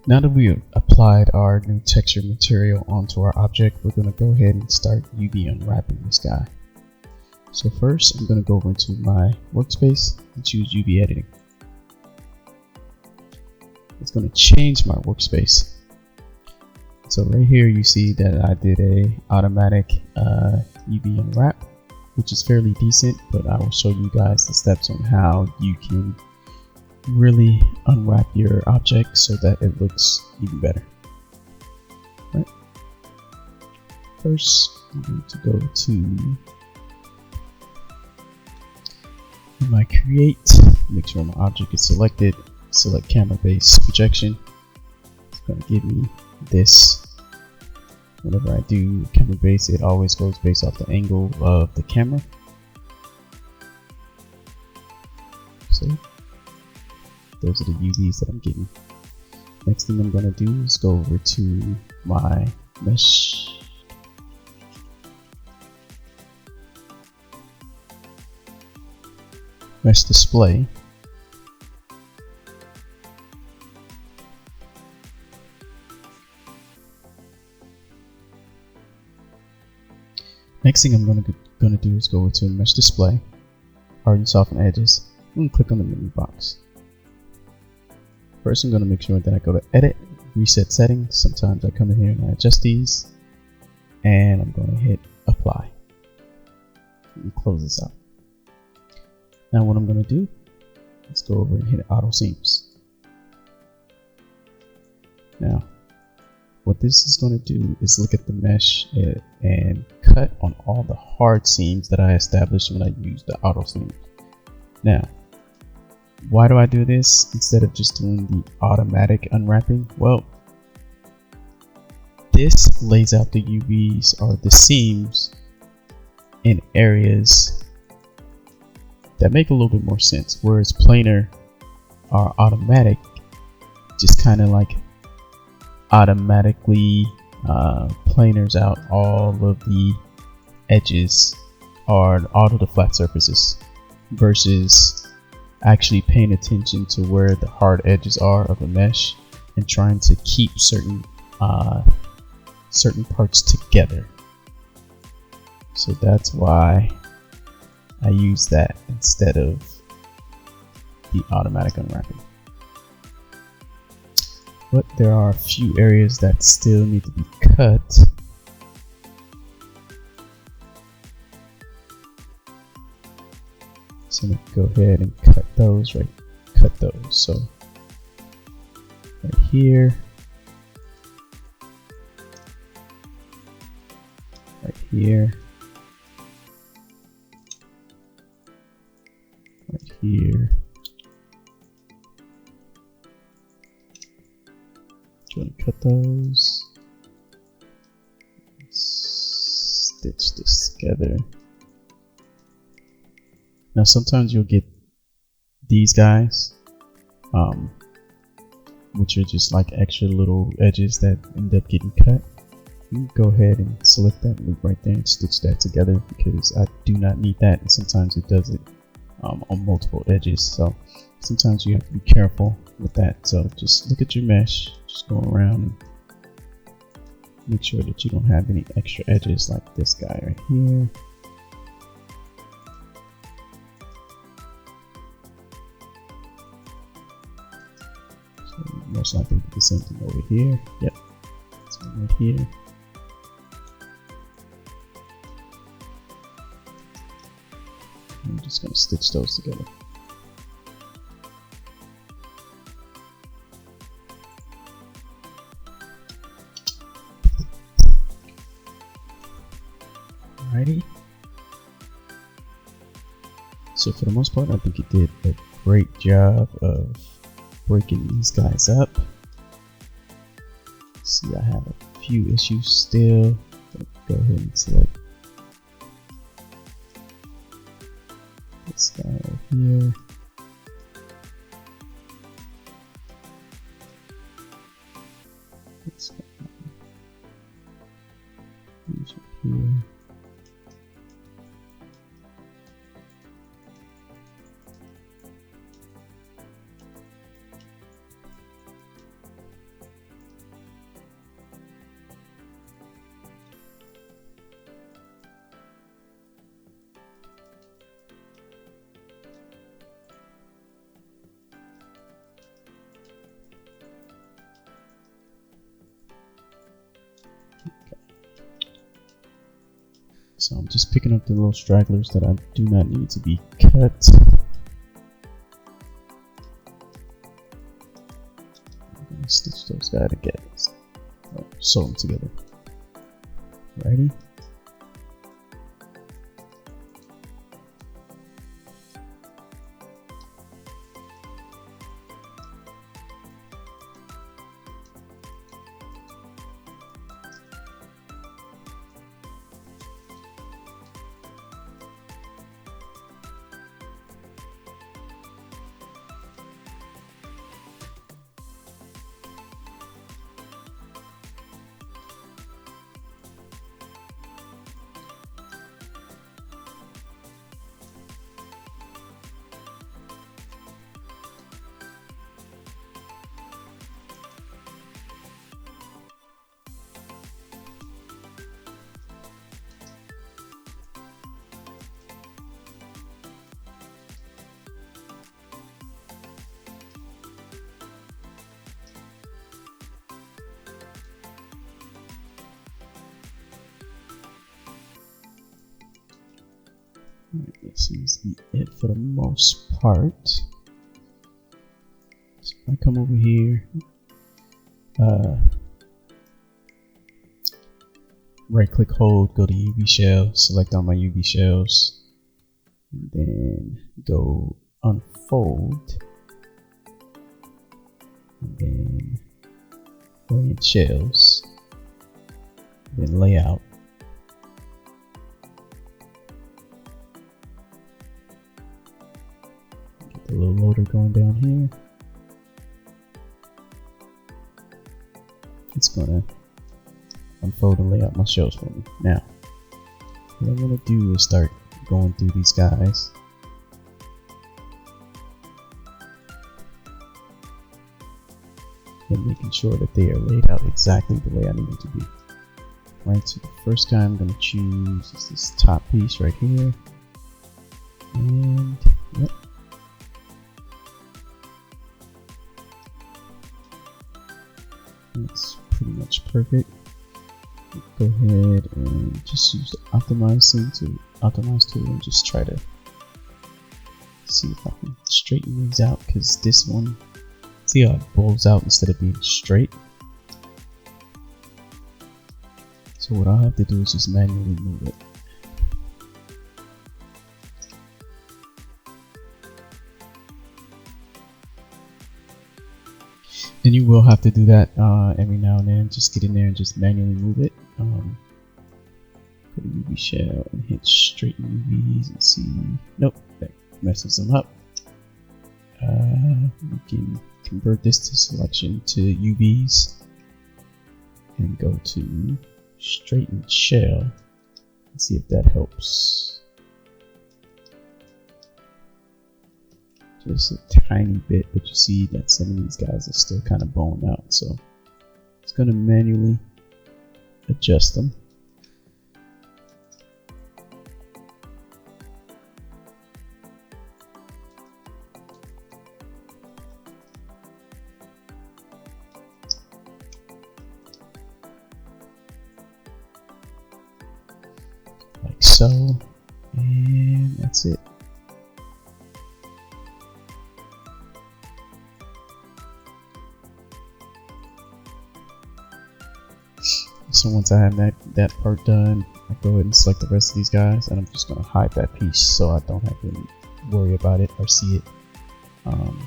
Now that we applied our new texture material onto our object, we're going to go ahead and start UV unwrapping this guy. So first, I'm going to go over into my workspace and choose UV editing. It's going to change my workspace. So right here you see that I did a automatic UV unwrap, which is fairly decent, but I will show you guys the steps on how you can really unwrap your object so that it looks even better. Right. First, I'm going to go to my create, make sure my object is selected, select camera base projection. It's going to give me this. Whenever I do camera base, it always goes based off the angle of the camera. So those are the UVs that I'm getting. Next thing I'm going to do is go over to my mesh display. Next thing I'm going to do is go into mesh display, harden soften edges, and click on the menu box. First, I'm going to make sure that I go to edit, reset settings. Sometimes I come in here and I adjust these, and I'm going to hit apply. And close this out. Now what I'm going to do is go over and hit auto seams. Now what this is going to do is look at the mesh and cut on all the hard seams that I established when I used the auto seams. Now, why do I do this instead of just doing the automatic unwrapping? Well, this lays out the UVs or the seams in areas that make a little bit more sense, whereas planar or automatic just kind of like automatically planars out all of the edges or all of the flat surfaces, versus actually paying attention to where the hard edges are of a mesh and trying to keep certain parts together. So that's why I use that instead of the automatic unwrapping. But there are a few areas that still need to be cut. So I'm going to go ahead and cut those, So right here, right here, right here. Going to cut those, stitch this together. Now sometimes you'll get these guys, which are just like extra little edges that end up getting cut. You go ahead and select that loop right there and stitch that together, because I do not need that, and sometimes it does it on multiple edges. So sometimes you have to be careful with that. So just look at your mesh, just go around and make sure that you don't have any extra edges like this guy right here. So most likely do the same thing over here. Yep, so right here. I'm just going to stitch those together. Alrighty. So for the most part, I think it did a great job of breaking these guys up. See, I have a few issues still. Go ahead and select this guy right here. This guy right here. So I'm just picking up the little stragglers that I do not need to be cut. I'm gonna stitch those guys together. Sew them together. Righty. This is it for the most part. So if I come over here, right click hold, go to UV shell, select all my UV shells, and then go unfold, and then orient shells, then layout. The little loader going down here. It's gonna unfold and lay out my shells for me. Now, what I'm gonna do is start going through these guys. And making sure that they are laid out exactly the way I need them to be. Right, so the first guy I'm gonna choose is this top piece right here. And, yep. It's pretty much perfect. Go ahead and just use the optimize tool and just try to see if I can straighten these out, because this one, see how it bulges out instead of being straight. So what I'll have to do is just manually move it. And you will have to do that every now and then. Just get in there and just manually move it. Go to UV shell and hit straighten UVs and see. Nope, that messes them up. We can convert this to selection to UVs and go to straighten shell and see if that helps. Just a tiny bit, but you see that some of these guys are still kind of bowing out, so it's going to manually adjust them. Like so, and that's it. So once I have that part done, I go ahead and select the rest of these guys, and I'm just going to hide that piece so I don't have to worry about it or see it.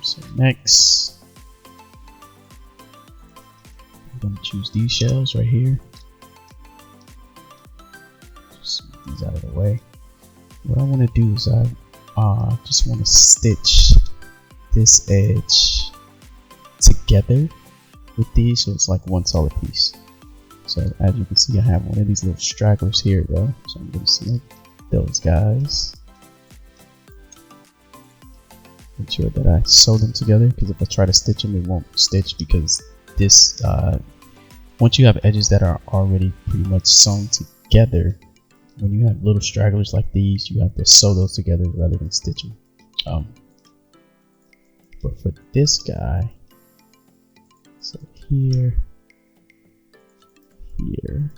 So next, I'm going to choose these shells right here. Just move these out of the way. What I want to do is I just want to stitch this edge together with these, so it's like one solid piece. So as you can see, I have one of these little stragglers here though, so I'm going to select those guys. Make sure that I sew them together, because if I try to stitch them, it won't stitch, because this, once you have edges that are already pretty much sewn together, when you have little stragglers like these, you have to sew those together rather than stitch them. But for this guy, so here, here,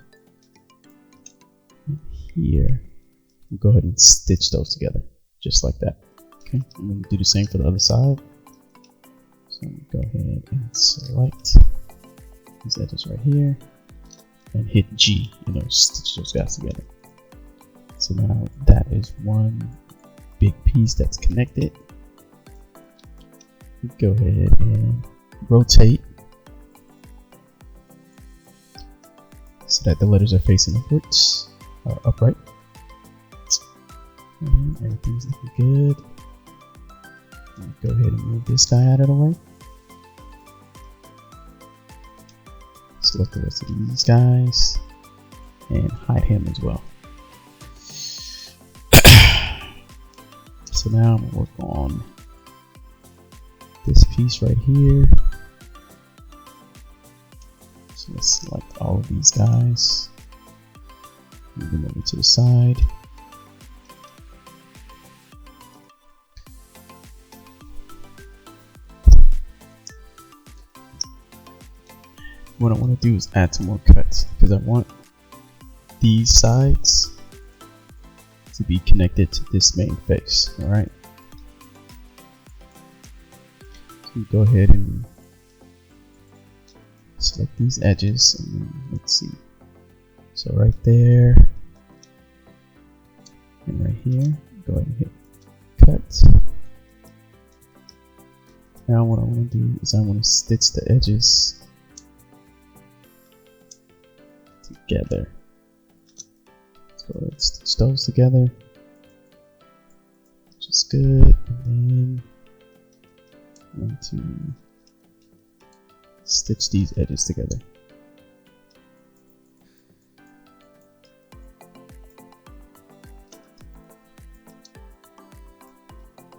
and here, go ahead and stitch those together, just like that. Okay, I'm going to do the same for the other side. So I'm going to go ahead and select these edges right here and hit G, stitch those guys together. So now that is one big piece that's connected. Go ahead and rotate so that the letters are facing upwards or upright. And everything's looking good. Go ahead and move this guy out of the way. Select the rest of these guys and hide him as well. So now I'm going to work on this piece right here. So let's select all of these guys, move them over to the side. What I want to do is add some more cuts because I want these sides to be connected to this main face. All right. So go ahead and select these edges, and then let's see. So right there and right here, go ahead and hit cut. Now what I want to do is I want to stitch the edges together. Let's go ahead and stitch those together, which is good. And then I want to stitch these edges together.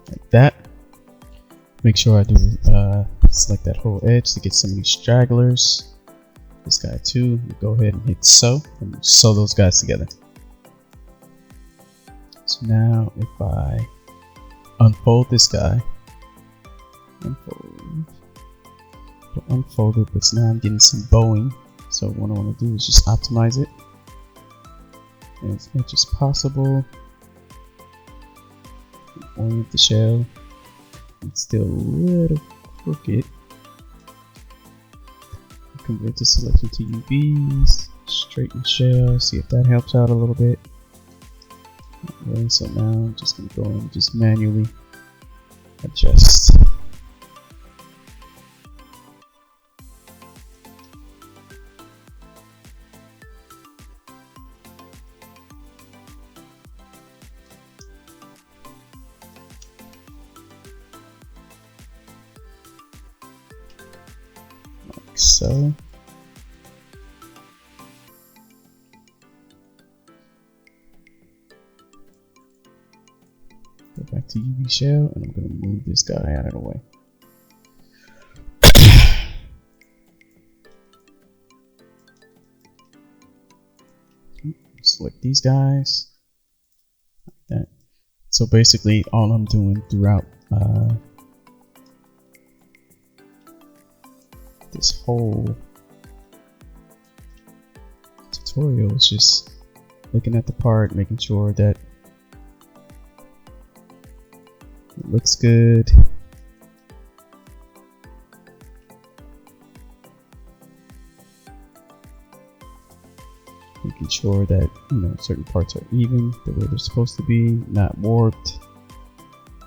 Like that. Make sure I do select that whole edge to get some of these stragglers. This guy too. Go ahead and hit sew and sew those guys together. So now if I unfold this guy, unfold it, but now I'm getting some bowing. So what I want to do is just optimize it as much as possible. Orient the shell. It's still a little crooked. Convert the selection to UVs, straighten shell, see if that helps out a little bit. Okay, so now I'm just going to go and just manually adjust. Like so. Go back to UV shell, and I'm going to move this guy out of the way. Select these guys. Like that. So basically, all I'm doing throughout this whole tutorial is just looking at the part, making sure that it looks good. Making sure that, certain parts are even the way they're supposed to be, not warped,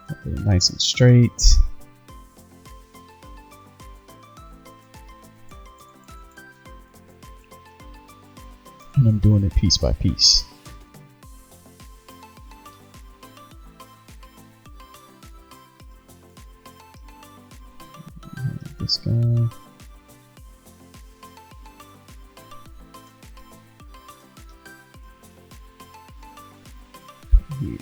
that they're nice and straight. And I'm doing it piece by piece. This guy. Here.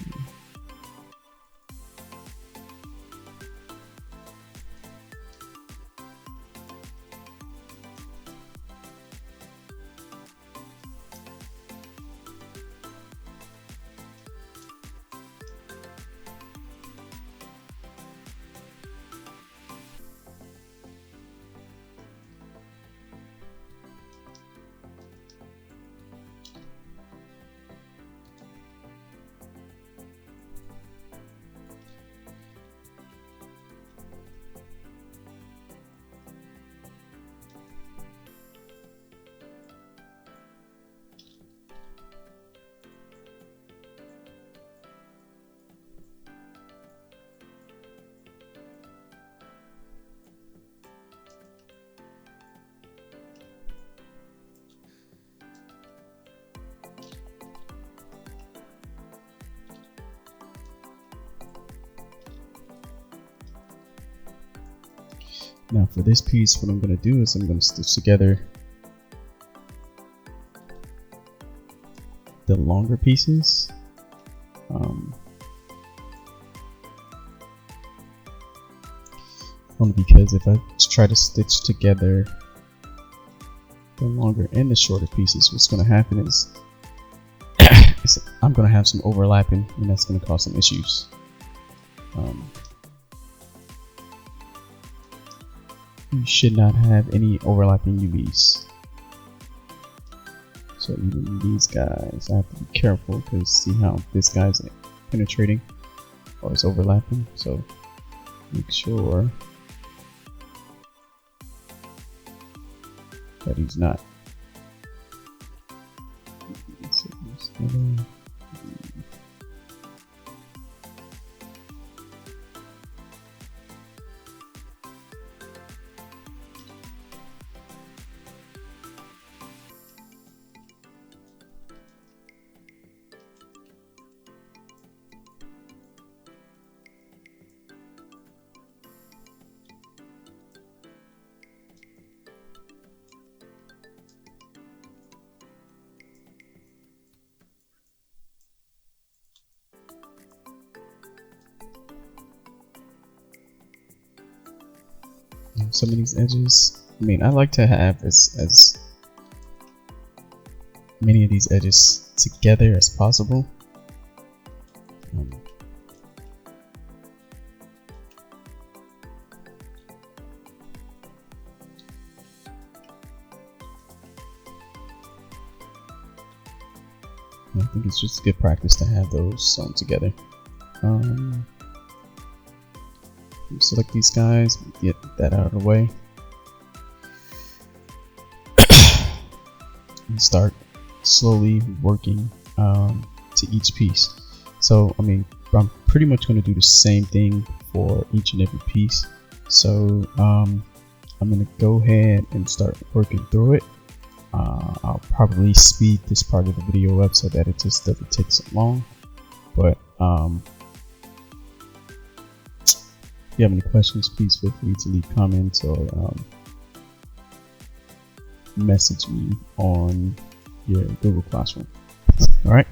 Now for this piece, what I'm going to do is I'm going to stitch together the longer pieces. Only because if I try to stitch together the longer and the shorter pieces, what's going to happen is I'm going to have some overlapping, and that's going to cause some issues. You should not have any overlapping UVs. So even these guys, I have to be careful, because see how this guy's penetrating or it's overlapping. So make sure that he's not. Some of these edges, I mean, I like to have as many of these edges together as possible. I think it's just good practice to have those sewn together. Select these guys, get that out of the way, and start slowly working to each piece. So I mean, I'm pretty much going to do the same thing for each and every piece. So I'm going to go ahead and start working through it. I'll probably speed this part of the video up so that it just doesn't take so long, but if you have any questions, please feel free to leave comments or message me on your Google Classroom. All right.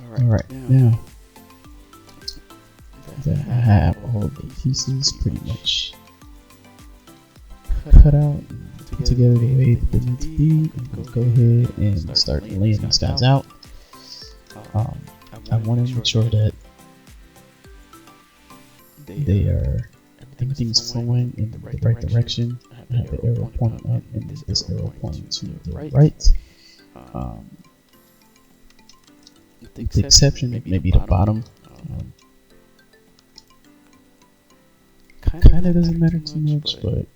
Alright, now that I have all the pieces pretty much cut out and put together the way that they need to be, I'm going to go ahead and start laying these guys out. I want to make sure that everything's flowing in the right direction. I have the arrow pointing up and this arrow pointing to the right. With the exception of maybe the bottom. Kind of doesn't matter too much, but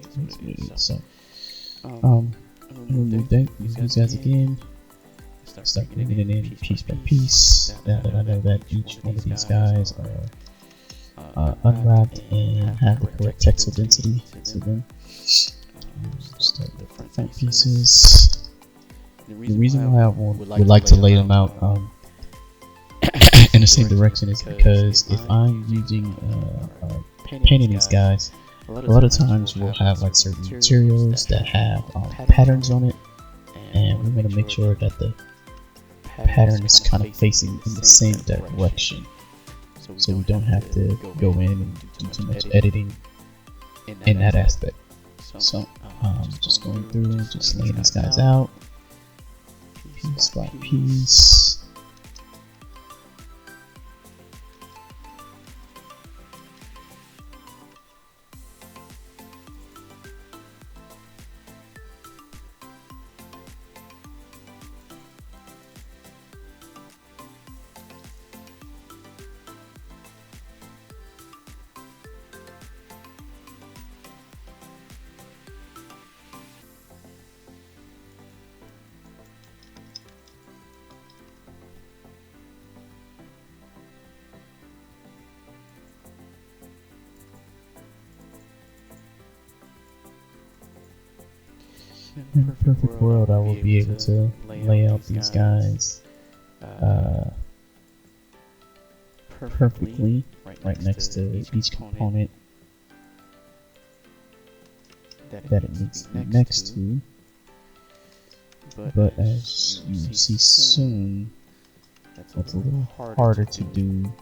it's what it is. So, I'm gonna remove these guys again. Start bringing it in piece by piece. Now that I know that each one of these guys are unwrapped and have the correct textile density, so then start with the front pieces. The reason why I would like to lay them out in the same direction is because if I'm using painting these guys, a lot of times we'll have like certain materials that have patterns on it, and we want to make sure that the pattern is kind of facing in the same direction, so we don't have to go in and do too much editing in that aspect. So just going through and just laying these guys out piece by piece. In a perfect world, I will be able to lay out these guys perfectly right next to each component that it needs to be next to. But as you see soon, that's a little harder to do.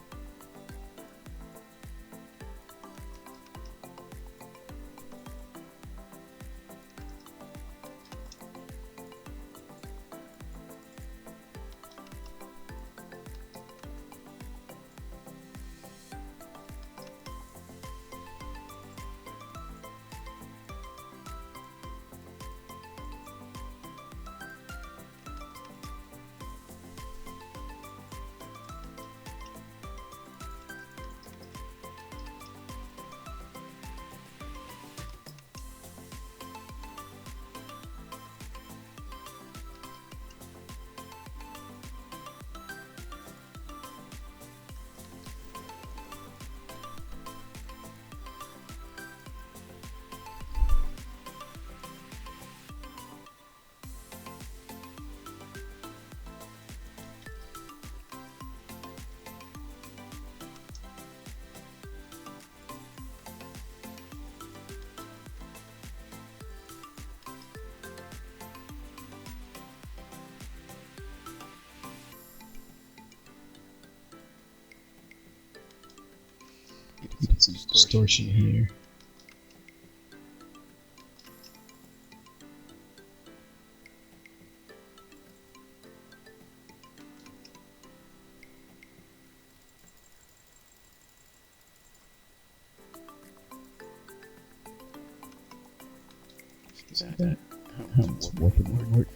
Get some distortion here. See that? How it's warping won't work.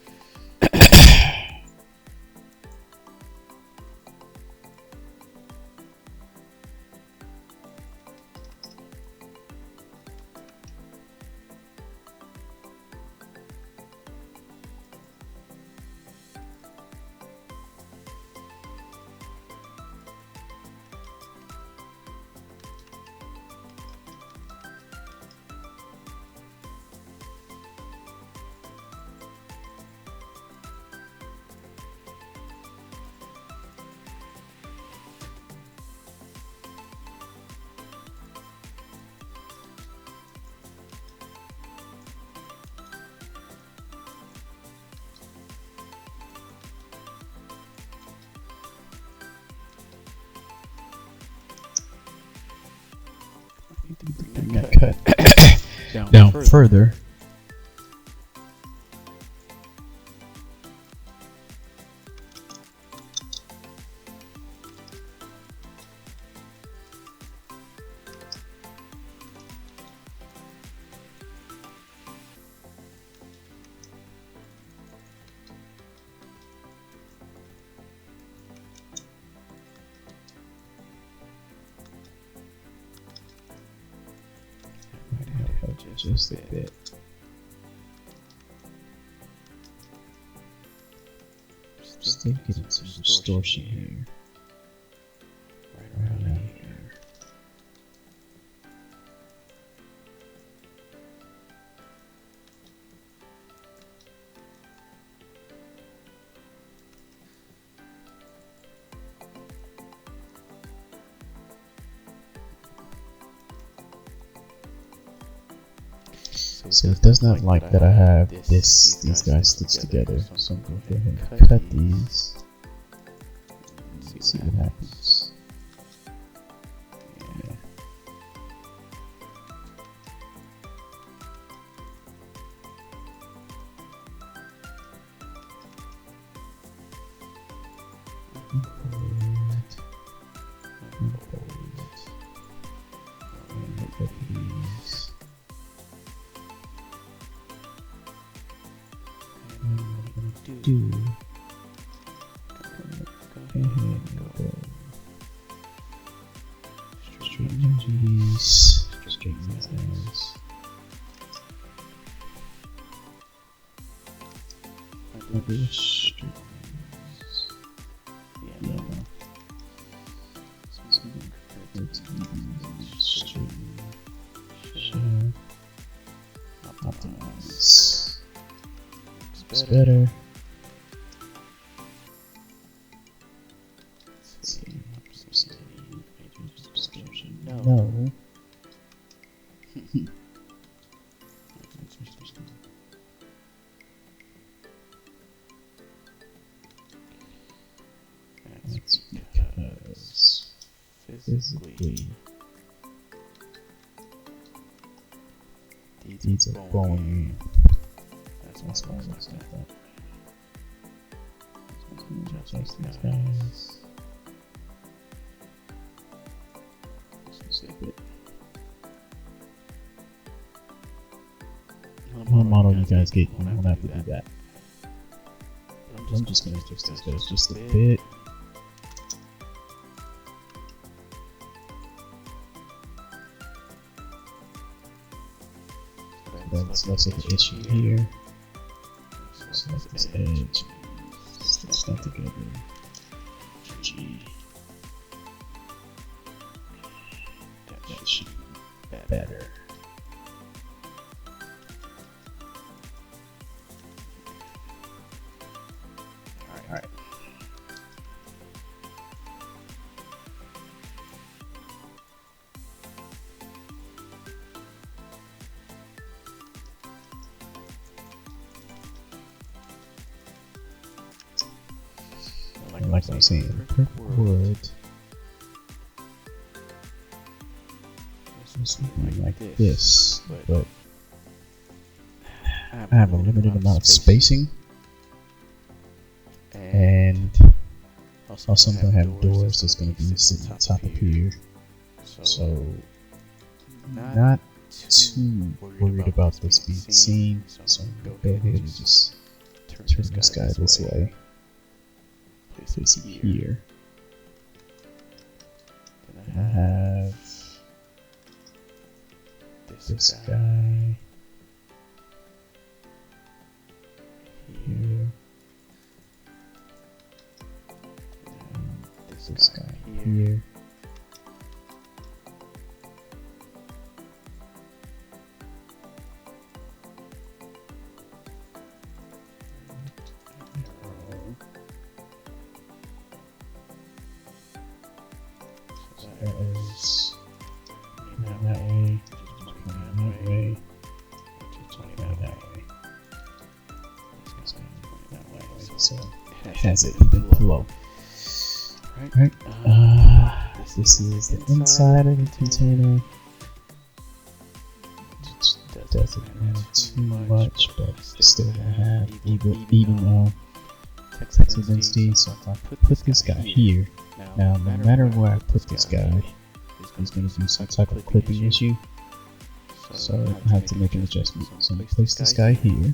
down further. Just a bit. Still getting some distortion here. Right around here. So it does not like that I have these guys stitched together. So I'm going to go ahead and cut these. See what happens. Yeah. Do go ahead and go straighten these, straighten these guys. Maybe straighten these. Yeah, no. Straighten, share, optimize. It's better. No. That's because physically these are going in. That's why it looks like that. Adjust these guys. What model you guys get, you don't have to do that. I'm just going to adjust these guys just a bit. Let's look at the issue here. Select this edge. Stitch that together. G. That should be better. Alright. Like I was saying, purple wood. Something like this, but I have a limited amount of spacing, and also I'm going to have doors that's going to be sitting on top of here, so not too worried about this being seen. So I'm going to go ahead and just turn this guy this way. Place it here. Then I have this guy here. And this guy here. Is that way, that way, that way, so it has an even flow. Right. This is the inside of the container. doesn't matter too much, but still gonna have even text density. So if I put this guy here, now no matter where I put this guy, there's gonna be some type of clipping issue. So I have to make an adjustment. So I'm gonna place this guy here.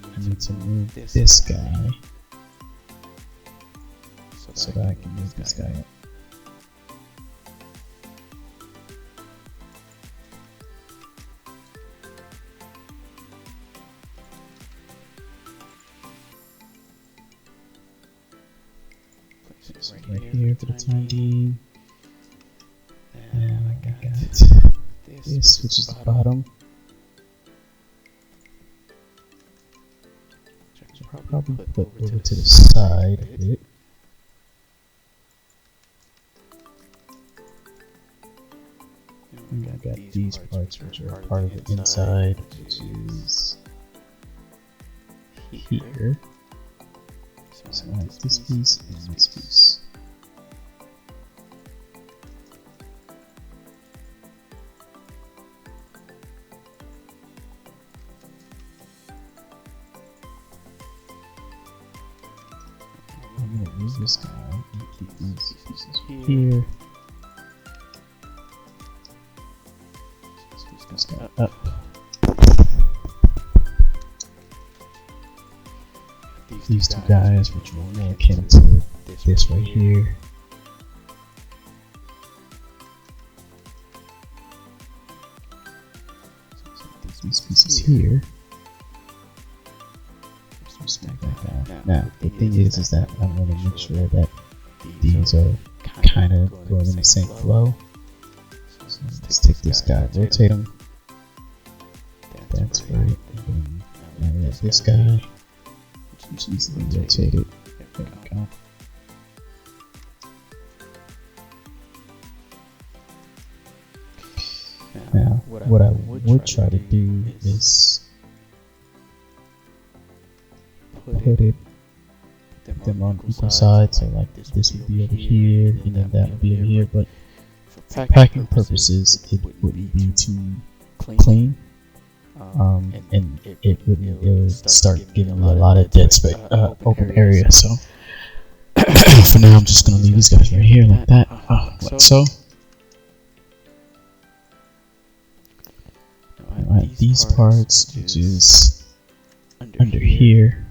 I need to move this guy so that I can move this guy up. Right here for the time being. And I got this, which is the bottom. Probably put over to the side a bit. And I got these parts which are part of the inside, which is here. So I have this piece and this piece. I'm going to move this guy and keep these pieces here. Scoot this guy up. These two guys, which are more akin to this right here. So these pieces here. Just smack that down. Now, the thing is that I want to make sure that these are kind of going in the same flow. So let's take this guy, rotate him. That's right. And then now we have this guy. Which easily rotated. There we go. Now, what I would try to do is put them on equal sides. So like this would be over here, and then that would be over here. But for packing purposes, it wouldn't be too clean. And it would start giving me a lot of dead space, open area. So for now, I'm just gonna leave these guys right here like that, like so. Now add these parts, which is under here.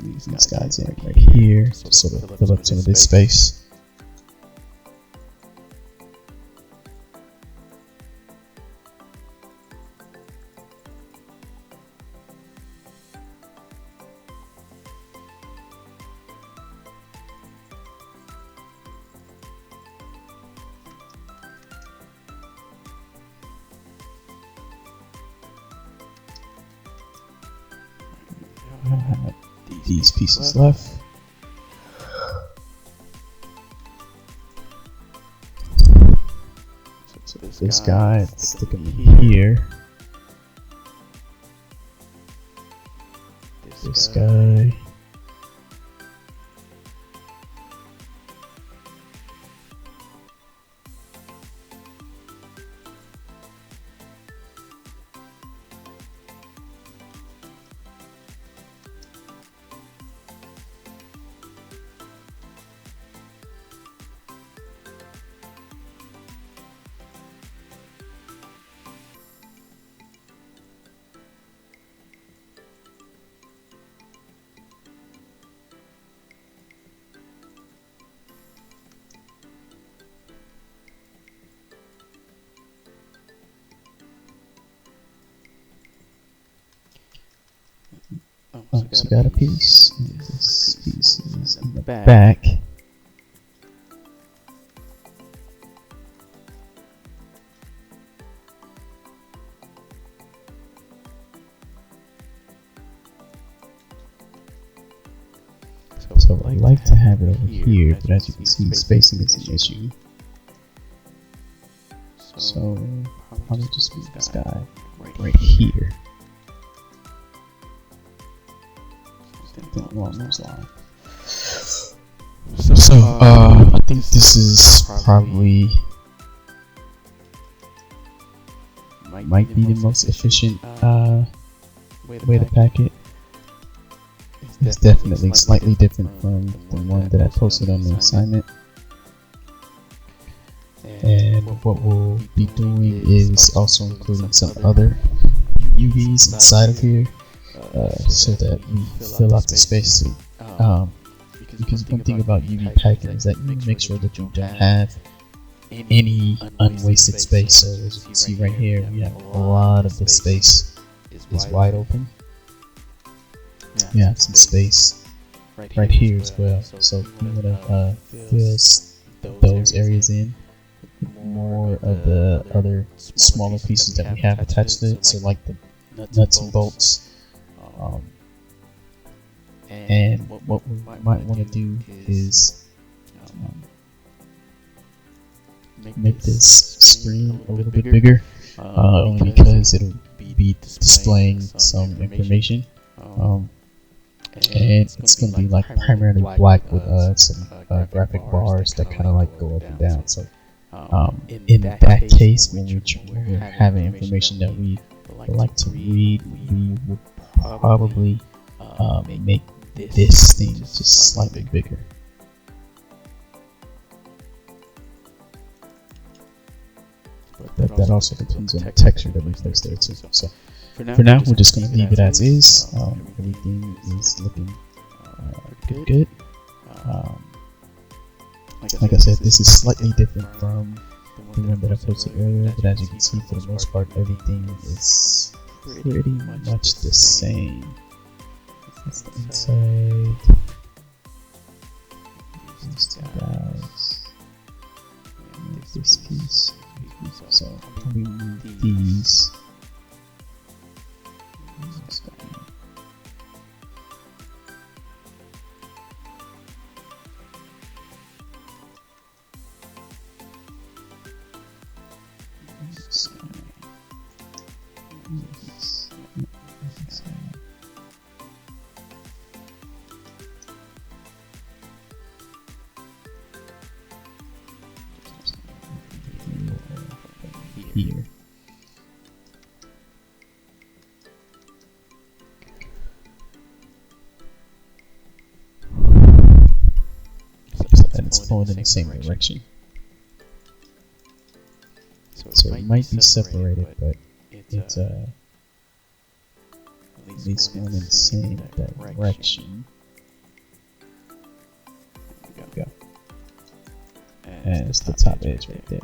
These guys in right here to sort of fill up some of this space. I have these pieces left. So this guy, stick him in here. This guy. So got a piece, and this piece is in the back. So I like to have it over here, but as you can see, spacing is an issue. So probably just move this guy right here. Along those lines. So I think this is probably might be the most efficient way to pack it. It's definitely slightly different from the one that I posted on the assignment. And what we'll be doing is also including some other UVs inside of here, so that we fill out the space. Because one thing about UV packing is that you make sure that you don't have any unwasted space. So as you can see right here, we have a lot of this space is wide open. We have some space right here as well. So we want to fill those areas in with more of the other smaller pieces that we have attached to it. So like the nuts and bolts. And what we might want to do is make this screen a little bit bigger, only because it'll be displaying some information. And it's going to be like primarily black with some graphic bars that kind of like go up and down. So in that case, when we're having information that we would like to read, we will probably make this thing just slightly bigger. But that also depends on the texture that we place there too. So for now, we're just going to leave it as is. Everything is looking good. Like I said, this is slightly different from the one that I posted earlier, but as you can see, for the most part, everything is pretty much the same. That's the inside. These two guys. And this piece. So I'll probably move these. Here. And it's flowing in the same direction. So it might be separated, but it's at least going in the same direction. There we go. And it's the top edge right there.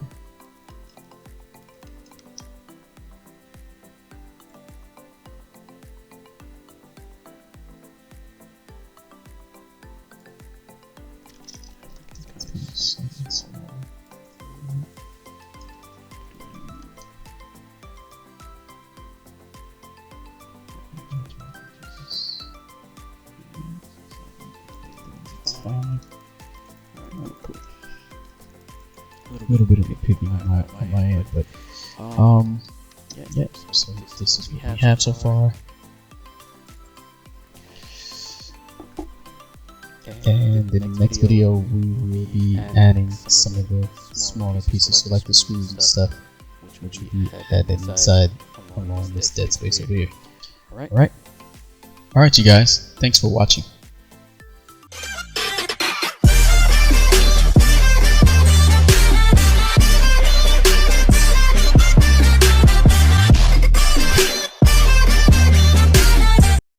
A little bit of a picking on my end, but yeah. So this is what we have so far, and in the next video we will be adding some of the smaller pieces, so like the screws and stuff, which will be added inside along this dead space over here. All right, you guys. Thanks for watching.